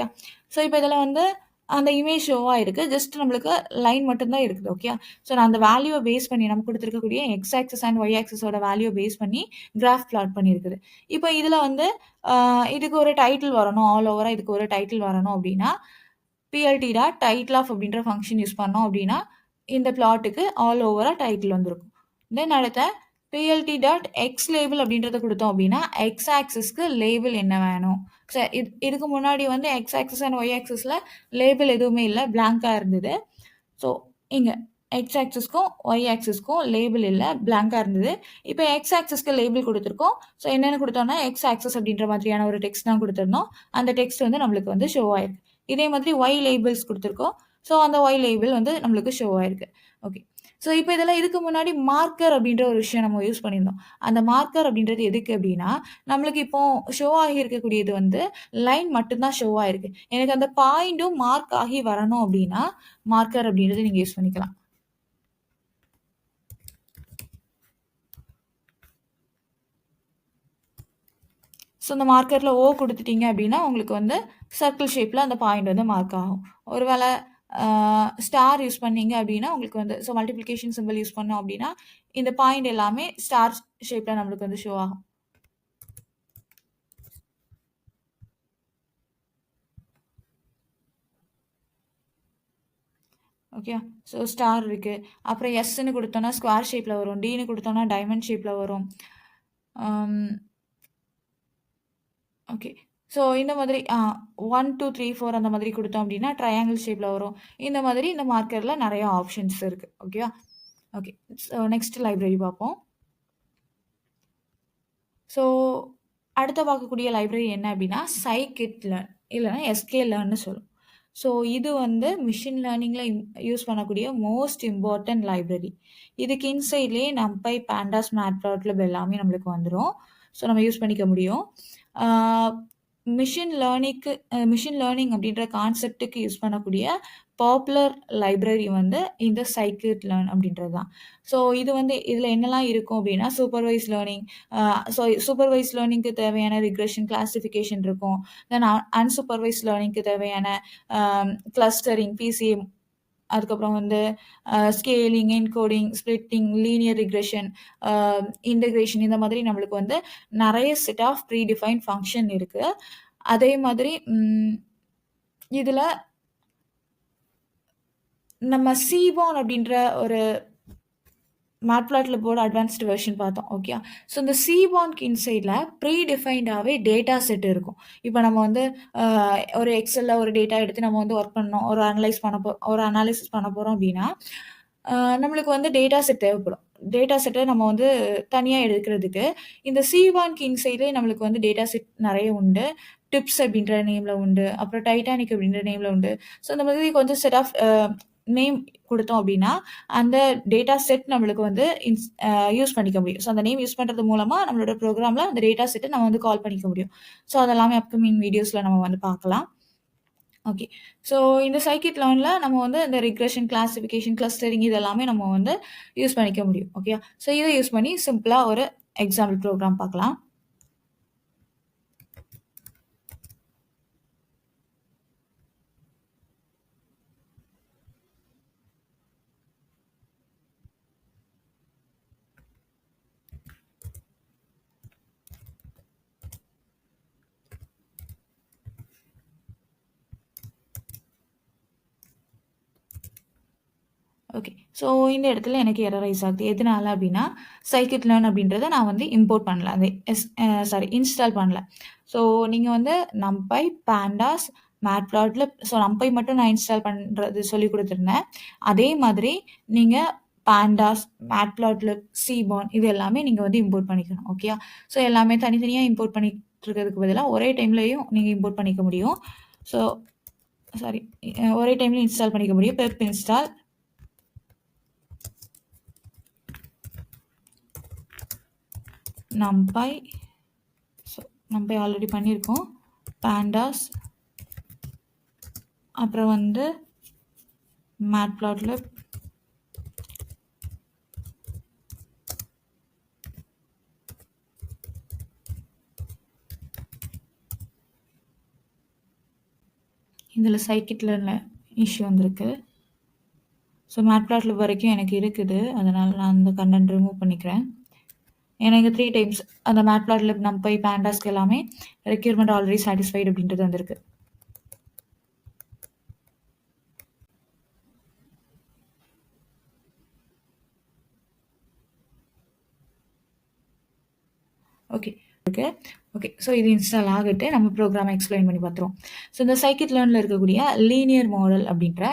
ஸோ இப்போ இதில் வந்து அந்த இமேஜ் ஷோவாக இருக்குது, ஜஸ்ட் நம்மளுக்கு லைன் மட்டும்தான் இருக்குது. ஓகே. ஸோ நான் அந்த வேல்யூவை பேஸ் பண்ணி நம்ம கொடுத்துருக்கக்கூடிய எக்ஸ் ஆக்சஸ் அண்ட் ஒய் ஆக்சஸோட வேல்யூ பேஸ் பண்ணி கிராஃப் பிளாட் பண்ணியிருக்குது. இப்போ இதில் வந்து இதுக்கு ஒரு டைட்டில் வரணும், ஆல் ஓவராக இதுக்கு ஒரு டைட்டில் வரணும் அப்படின்னா plt.title of அப்படின்ற ஃபங்க்ஷன் யூஸ் பண்ணோம் அப்படின்னா இந்த பிளாட்டுக்கு ஆல் ஓவராக டைட்டில் வந்துருக்கும். தென் அடுத்த plt.xLabel அப்படின்றத கொடுத்தோம் அப்படின்னா எக்ஸ் ஆக்சிஸ்க்கு லேபிள் என்ன வேணும் இதுக்கு முன்னாடி வந்து எக்ஸ் ஆக்சிஸ் அண்ட் ஒய் ஆக்சிஸில் லேபிள் எதுவுமே இல்லை, பிளாங்காக இருந்தது. ஸோ இங்கே எக்ஸ் ஆக்சிஸ்க்கும் ஒய் ஆக்சிஸ்க்கும் லேபிள் இல்லை, பிளாங்காக இருந்தது. இப்போ எக்ஸ் ஆக்சிஸ்க்கு லேபிள் கொடுத்துருக்கோம். ஸோ என்னென்னு கொடுத்தோம்னா எக்ஸ் ஆக்சிஸ் அப்படின்ற மாதிரியான ஒரு டெக்ஸ்ட் தான் கொடுத்துருந்தோம். அந்த டெக்ஸ்ட் வந்து நம்மளுக்கு வந்து ஷோ ஆயிருக்கு. இதே மாதிரி ஒய் லேபிள்ஸ் கொடுத்துருக்கோம். ஸோ அந்த ஒய் லேபிள் வந்து நம்மளுக்கு ஷோ ஆயிருக்கு. ஓகே, ஸோ இப்போ இதெல்லாம் இதுக்கு முன்னாடி மார்க்கர் அப்படின்ற ஒரு விஷயம் நம்ம யூஸ் பண்ணியிருந்தோம். அந்த மார்க்கர் அப்படின்றது எதுக்கு அப்படின்னா, நம்மளுக்கு இப்போ ஷோ ஆகி இருக்கக்கூடியது வந்து லைன் மட்டும்தான் ஷோ ஆயிருக்கு. எனக்கு அந்த பாயிண்ட்டும் மார்க் ஆகி வரணும் அப்படின்னா மார்க்கர் அப்படின்றது நீங்கள் யூஸ் பண்ணிக்கலாம். ஸோ அந்த மார்க்கரில் ஓ கொடுத்துட்டீங்க அப்படின்னா உங்களுக்கு வந்து சர்க்கிள் ஷேப்பில் அந்த பாயிண்ட் வந்து மார்க் ஆகும். ஒருவேளை ஸ்டார் யூஸ் பண்ணீங்க அப்படின்னா உங்களுக்கு வந்து ஸோ மல்டிப்ளிகேஷன் சிம்பிள் யூஸ் பண்ணோம் அப்படின்னா இந்த பாயிண்ட் எல்லாமே ஸ்டார் ஷேப்பில் நம்மளுக்கு வந்து ஷோ ஆகும். ஓகே, ஸோ ஸ்டார் இருக்குது. அப்புறம் எஸ்ன்னு கொடுத்தோன்னா ஸ்கொயர் ஷேப்பில் வரும், டின்னு கொடுத்தோன்னா டைமண்ட் ஷேப்பில் வரும். ஓகே, ஸோ இந்த மாதிரி 1 2 3 4 அந்த மாதிரி கொடுத்தோம் அப்படின்னா ட்ரையாங்கிள் ஷேப்பில் வரும். இந்த மாதிரி இந்த மார்க்கரில் நிறைய ஆப்ஷன்ஸ் இருக்குது. ஓகேவா? ஓகே, ஸோ நெக்ஸ்ட் லைப்ரரி பார்ப்போம். ஸோ அடுத்த பார்க்கக்கூடிய லைப்ரரி என்ன அப்படின்னா சைக்கிட் லேர்ன், இல்லைன்னா எஸ்கே லேர்ன்னு சொல்லும். ஸோ இது வந்து மிஷின் லேர்னிங்கில் யூஸ் பண்ணக்கூடிய மோஸ்ட் இம்பார்ட்டன்ட் லைப்ரரி. இதுக்கு இன்சைட்லேயே நம்பை, பேண்டாஸ், மேட்ப்ளாட்லிப் எல்லாமே நம்மளுக்கு வந்துடும். ஸோ நம்ம யூஸ் பண்ணிக்க முடியும். மிஷின் லேர்னிங் அப்படின்ற கான்செப்டுக்கு யூஸ் பண்ணக்கூடிய பாப்புலர் லைப்ரரி வந்து இந்த சைக்கிட் லேர்ன் அப்படின்றது தான். ஸோ இது வந்து இதில் என்னெல்லாம் இருக்கும் அப்படின்னா சூப்பர்வைஸ் லேர்னிங், சூப்பர்வைஸ் லேர்னிங்க்கு தேவையான ரிக்ரெஷன், கிளாசிஃபிகேஷன் இருக்கும். தென் அன்சூப்பர்வைஸ் லேர்னிங்க்கு தேவையான கிளஸ்டரிங், பிசிஎம், அதுக்கப்புறம் வந்து scaling, encoding, splitting, linear regression, integration, இந்த மாதிரி நம்மளுக்கு வந்து நிறைய set of predefine function இருக்குது. அதே மாதிரி இதில் நம்ம சீபான் அப்படின்ற ஒரு மேட்ப்ளாட்லிப்போட அட்வான்ஸ்டு வெர்ஷன் பார்த்தோம். ஓகே, ஸோ இந்த சீபான்க்கு இன்சைடில் ப்ரீ டிஃபைன்டாகவே டேட்டா செட் இருக்கும். இப்போ நம்ம வந்து ஒரு எக்ஸலில் ஒரு டேட்டா எடுத்து நம்ம வந்து ஒர்க் பண்ணோம், ஒரு அனாலிசிஸ் பண்ண போகிறோம் அப்படின்னா நம்மளுக்கு வந்து டேட்டா செட் தேவைப்படும். டேட்டா செட்டை நம்ம வந்து தனியாக எடுக்கிறதுக்கு இந்த சீபான்க்கு இன்சைட்லேயே நம்மளுக்கு வந்து டேட்டா செட் நிறைய உண்டு. டிப்ஸ் அப்படின்ற நேமில் உண்டு, அப்புறம் டைட்டானிக் அப்படின்ற நேமில் உண்டு. ஸோ இந்த மாதிரி கொஞ்சம் செட் ஆஃப் நேம் கொடுத்தோம் அப்படின்னா அந்த டேட்டா செட் நம்மளுக்கு வந்து யூஸ் பண்ணிக்க முடியும். ஸோ அந்த நேம் யூஸ் பண்ணுறது மூலமாக நம்மளோட ப்ரோக்ராமில் அந்த டேட்டா செட்டை நம்ம வந்து கால் பண்ணிக்க முடியும். ஸோ அதெல்லாமே அப்கமிங் வீடியோஸில் நம்ம வந்து பார்க்கலாம். ஓகே, ஸோ இந்த சைக்கிட் லேர்னில் நம்ம வந்து இந்த ரிக்ரெஷன், கிளாசிஃபிகேஷன், கிளஸ்டரிங் இதெல்லாமே நம்ம வந்து யூஸ் பண்ணிக்க முடியும். ஓகே, ஸோ இதை யூஸ் பண்ணி சிம்பிளாக ஒரு எக்ஸாம்பிள் ப்ரோக்ராம் பார்க்கலாம். ஓகே, ஸோ இந்த இடத்துல எனக்கு எரரைஸ் ஆகுது. எதனால அப்படின்னா சைக்கிட் லேர்ன் அப்படின்றத நான் வந்து இம்போர்ட் பண்ணல, அது இன்ஸ்டால் பண்ணல. ஸோ நீங்கள் வந்து நம்பை, பேண்டாஸ், மேட்ப்ளாட்லிப், ஸோ நம்பை மட்டும் நான் இன்ஸ்டால் பண்ணுறது சொல்லி கொடுத்துருந்தேன். அதே மாதிரி நீங்கள் பேண்டாஸ், மேட்ப்ளாட்லிப், சீபான் இது எல்லாமே நீங்கள் வந்து இம்போர்ட் பண்ணிக்கணும். ஓகே, ஸோ எல்லாமே தனித்தனியாக இம்போர்ட் பண்ணிட்டு இருக்கிறதுக்கு பதிலாக ஒரே டைம்லையும் நீங்கள் இம்போர்ட் பண்ணிக்க முடியும். ஸோ ஒரே டைம்லையும் இன்ஸ்டால் பண்ணிக்க முடியும். பெப் இன்ஸ்டால் நம்பை, ஸோ நம்பை ஆல்ரெடி பண்ணியிருக்கோம், பேண்டாஸ், அப்புறம் வந்து மேட்ப்ளாட்லிப், இதில் சைக்கிட் லேர்னில் இஷ்யூ வந்திருக்கு. ஸோ மேட்ப்ளாட்லிப் வரைக்கும் எனக்கு இருக்குது, அதனால் நான் அந்த கண்டென்ட் ரிமூவ் பண்ணிக்கிறேன். ஏன்னா இங்கே 3 டைம்ஸ் அந்த மேட்ப்ளாட்லிப், நம்பை, பேண்டாஸ்க்கு எல்லாமே ரெக்யூர்மெண்ட் ஆல்ரெடி சாட்டிஸ்ஃபைடு அப்படின்றது வந்திருக்கு. ஓகே, இருக்கு. ஓகே. ஸோ இது இன்ஸ்டால் ஆகட்டு. நம்ம ப்ரோக்ராமை எக்ஸ்பிளைன் பண்ணி பார்த்துருவோம். ஸோ இந்த scikit-learnல இருக்கக்கூடிய லீனியர் மாடல் அப்படின்ற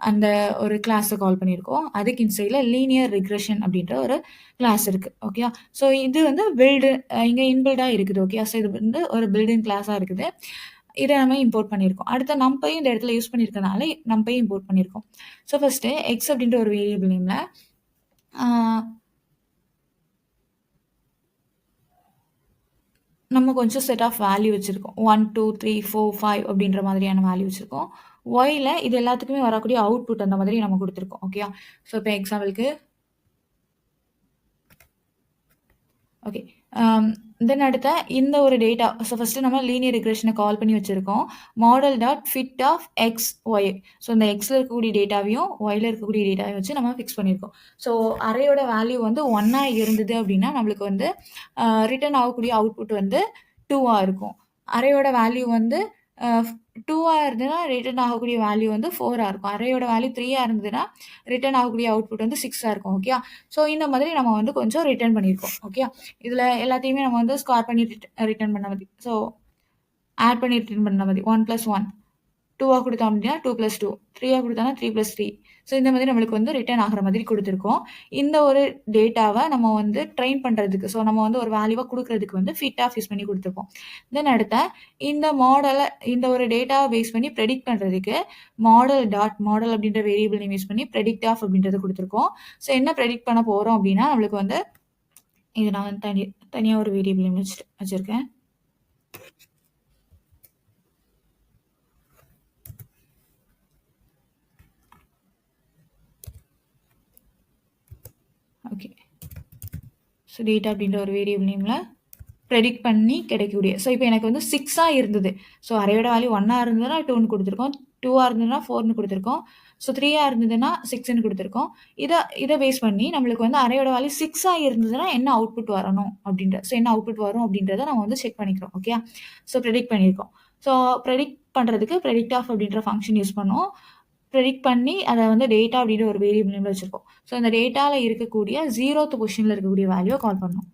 அந்த ஒரு கிளாஸை கால் பண்ணியிருக்கோம். அதுக்கு இன்சைடில் லீனியர் ரிக்ரெஷன் அப்படின்ற ஒரு கிளாஸ் இருக்கு. ஓகேயா? ஸோ இது வந்து இங்கே இன்பில்டாக இருக்குது. ஓகே. ஸோ இது வந்து ஒரு பில்டிங் கிளாஸாக இருக்குது. இதை நம்ம இம்போர்ட் பண்ணியிருக்கோம். அடுத்த நம்பையும் இந்த இடத்துல யூஸ் பண்ணியிருக்கனால நம்பையும் இம்போர்ட் பண்ணியிருக்கோம். ஸோ ஃபர்ஸ்ட்டு எக்ஸ் அப்படின்ற ஒரு வேரியபிள் நேமில் நம்ம கொஞ்சம் செட் ஆஃப் வேல்யூ வச்சுருக்கோம். 1, 2, 3, 4, 5 அப்படின்ற மாதிரியான வேல்யூ வச்சுருக்கோம். ஒய்ல இது எல்லாத்துக்குமே வரக்கூடிய அவுட்புட் அந்த மாதிரி நம்ம கொடுத்துருக்கோம். ஓகேயா? ஸோ இப்போ எக்ஸாம்பிளுக்கு ஓகே. தென் அடுத்த இந்த ஒரு டேட்டா ஸோ ஃபஸ்ட்டு நம்ம லீனியர் ரிக்ரெஷனை கால் பண்ணி வச்சுருக்கோம். Model dot fit of X Y. So இந்த எக்ஸில் இருக்கக்கூடிய டேட்டாவையும் ஒயில் இருக்கக்கூடிய டேட்டாவையும் வச்சு நம்ம ஃபிக்ஸ் பண்ணியிருக்கோம். ஸோ அரேயோட வேல்யூ வந்து 1 இருந்தது அப்படின்னா நம்மளுக்கு வந்து ரிட்டர்ன் ஆகக்கூடிய அவுட்புட் வந்து 2 இருக்கும். அரேயோட வேல்யூ வந்து 2 இருந்ததுன்னா ரிட்டர்ன் ஆகக்கூடிய வேல்யூ வந்து 4 இருக்கும். அரேயோட வேல்யூ 3 இருந்ததுன்னா ரிட்டர்ன் ஆகக்கூடிய அவுட்புட் வந்து 6 இருக்கும். ஓகே. ஸோ இந்த மாதிரி நம்ம வந்து கொஞ்சம் ரிட்டர்ன் பண்ணியிருக்கோம். ஓகே. இதில் எல்லாத்தையுமே நம்ம வந்து ஸ்கொயர் பண்ணி ரிட்டர்ன் பண்ண மாதிரி. ஸோ ஆட் பண்ணி ரிட்டர்ன் பண்ண மாதிரி 1 + 1 2 கொடுத்தோம் அப்படின்னா 2 + 2 3 கொடுத்தோம்னா 3 + 3. ஸோ இந்த மாதிரி நம்மளுக்கு வந்து ரிட்டர்ன் ஆகிற மாதிரி கொடுத்துருக்கோம். இந்த ஒரு டேட்டாவை நம்ம வந்து ட்ரெயின் பண்ணுறதுக்கு ஸோ நம்ம வந்து ஒரு வேல்யூவாக கொடுக்குறதுக்கு வந்து ஃபிட் ஆஃப் யூஸ் பண்ணி கொடுத்துருக்கோம். தென் அடுத்த இந்த மாடலை இந்த ஒரு டேட்டாவை பேஸ் பண்ணி ப்ரெடிக்ட் பண்ணுறதுக்கு மாடல் அப்படின்ற வேரியபிள் நேம் யூஸ் பண்ணி ப்ரெடிக்ட் ஆஃப் அப்படின்றது கொடுத்துருக்கோம். ஸோ என்ன ப்ரெடிக்ட் பண்ண போகிறோம் அப்படின்னா நம்மளுக்கு வந்து இது நான் வந்து தனியாக ஒரு வேரியபிள் நேம் வச்சுருக்கேன். ஓகே. ஸோ டேட்டா அப்படின்ற ஒரு வேரியபிள் நேமில் ப்ரெடிக்ட் பண்ணி கிடைக்கக்கூடிய ஸோ இப்போ எனக்கு வந்து 6 இருந்தது. ஸோ அரேயோட வேல்யூ 1 இருந்ததுன்னா 2ன்னு கொடுத்துருக்கோம். 2 இருந்ததுன்னா 4ன்னு கொடுத்துருக்கோம். ஸோ 3 இருந்ததுன்னா 6ன்னு கொடுத்துருக்கோம். இதை பேஸ் பண்ணி நம்மளுக்கு வந்து அரேயோட வேல்யூ 6 இருந்ததுன்னா என்ன அவுட்புட் வரணும் ஸோ என்ன அவுட்புட் வரும் அப்படின்றத நம்ம வந்து செக் பண்ணிக்கிறோம். ஓகே. ஸோ ப்ரெடிக்ட் பண்ணியிருக்கோம். ஸோ ப்ரெடிக்ட் பண்ணுறதுக்கு ப்ரெடிக்ட் ஆஃப் அப்படின்ற ஃபங்க்ஷன் யூஸ் பண்ணோம். ப்ரெடிக்ட் பண்ணி அதை வந்து டேட்டா அப்படின்ற ஒரு வேரியபிள் நேமில் வச்சுருக்கோம். ஸோ இந்த டேட்டாவில் இருக்கக்கூடிய 0th பொசிஷனில் இருக்கக்கூடிய வேல்யூவை கால் பண்ணோம்.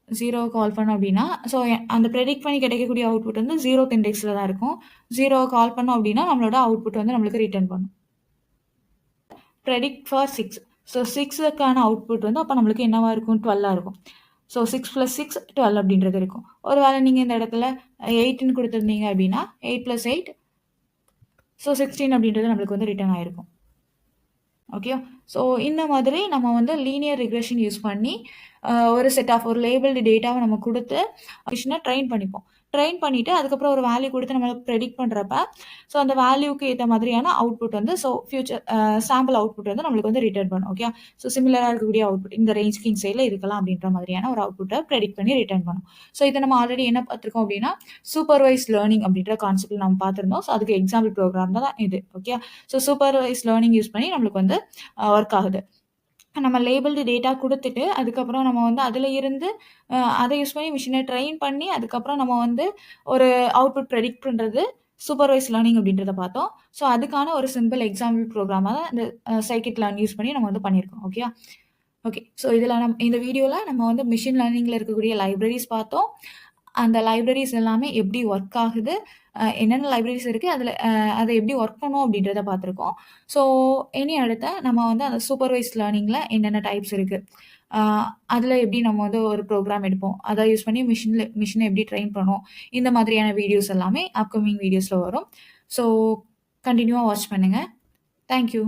0 கால் பண்ணோம் அப்படின்னா ஸோ அந்த ப்ரெடிக்ட் பண்ணி கிடைக்கக்கூடிய அவுட்புட் வந்து 0th இண்டெக்ஸில் தான் இருக்கும். 0 கால் பண்ணோம் அப்படின்னா நம்மளோட அவுட்புட் வந்து நம்மளுக்கு ரிட்டர்ன் பண்ணும். Predict for 6. ஸோ 6க்கான அவுட்புட் வந்து அப்போ நம்மளுக்கு என்னவா இருக்கும்? 12 இருக்கும். ஸோ 6 + 6 12 அப்படின்றது இருக்கும். ஒரு வேளை நீங்கள் இந்த இடத்துல 8ன்னு கொடுத்துருந்தீங்க அப்படின்னா 8 + 8 ஸோ 16 அப்படின்றது நம்மளுக்கு வந்து ரிட்டர்ன் ஆகிருக்கும். ஓகே. ஸோ இந்த மாதிரி நம்ம வந்து லீனியர் ரிக்ரெஷன் யூஸ் பண்ணி ஒரு செட் ஆஃப் ஒரு லேபிள்டு டேட்டாவை நம்ம கொடுத்து மிஷினை ட்ரெயின் பண்ணிப்போம். ட்ரெயின் பண்ணிவிட்டு அதுக்கப்புறம் ஒரு வேல்யூ கொடுத்து நம்மளுக்கு ப்ரெடிக்ட் பண்ணுறப்ப ஸோ அந்த வேல்யூக்கு ஏற்ற மாதிரியான அவுட்புட் வந்து ஸோ ஃபியூச்சர் சாம்பிள் அவுட்புட் வந்து நம்மளுக்கு வந்து ரிட்டர்ன் பண்ணும். ஓகே. ஸோ சிமிலராக இருக்கக்கூடிய அவுட்புட் இந்த ரேஞ்சுக்கு இன்சைடில் இருக்கலாம் அப்படின்ற மாதிரியான ஒரு அவுட்புட்டை ப்ரெடிக்ட் பண்ணி ரிட்டர்ன் பண்ணும். ஸோ இதை நம்ம ஆல்ரெடி என்ன பார்த்துருக்கோம் அப்படின்னா சூப்பர்வைஸ் லேர்னிங் அப்படின்ற கான்செப்ட் நம்ம பார்த்துருந்தோம். ஸோ அதுக்கு எக்ஸாம்பிள் ப்ரோக்ராம் தான் இது. Okay. So supervise learning use பண்ணி நம்மளுக்கு வந்து ஒர்க் ஆகுது. நம்ம லேபிள்டு டேட்டா கொடுத்துட்டு அதுக்கப்புறம் நம்ம வந்து அதில் இருந்து அதை யூஸ் பண்ணி மிஷினை ட்ரெயின் பண்ணி அதுக்கப்புறம் நம்ம வந்து ஒரு அவுட்புட் ப்ரெடிக்ட் பண்ணுறது சூப்பர்வைஸ் லேர்னிங் அப்படின்றத பார்த்தோம். ஸோ அதுக்கான ஒரு சிம்பிள் எக்ஸாம்பிள் ப்ரோக்ராமாக தான் இந்த scikit-learn யூஸ் பண்ணி நம்ம வந்து பண்ணியிருக்கோம். ஓகே. ஸோ இதில் இந்த வீடியோவில் நம்ம வந்து மிஷின் லேர்னிங்கில் இருக்கக்கூடிய லைப்ரரிஸ் பார்த்தோம். அந்த லைப்ரரிஸ் எல்லாமே எப்படி ஒர்க் ஆகுது, என்னென்ன லைப்ரரிஸ் இருக்குது, அதில் அதை எப்படி ஒர்க் பண்ணும் அப்படின்றத பார்த்துருக்கோம். ஸோ இனி அடுத்த நம்ம வந்து அந்த சூப்பர்வைஸ் லேர்னிங்கில் என்னென்ன டைப்ஸ் இருக்குது, அதில் எப்படி நம்ம வந்து ஒரு ப்ரோக்ராம் எடுப்போம், அதை யூஸ் பண்ணி மிஷினை எப்படி ட்ரெயின் பண்ணோம், இந்த மாதிரியான வீடியோஸ் எல்லாமே அப்கமிங் வீடியோஸில் வரும். ஸோ கண்டினியூவாக வாட்ச் பண்ணுங்கள். தேங்க்யூ.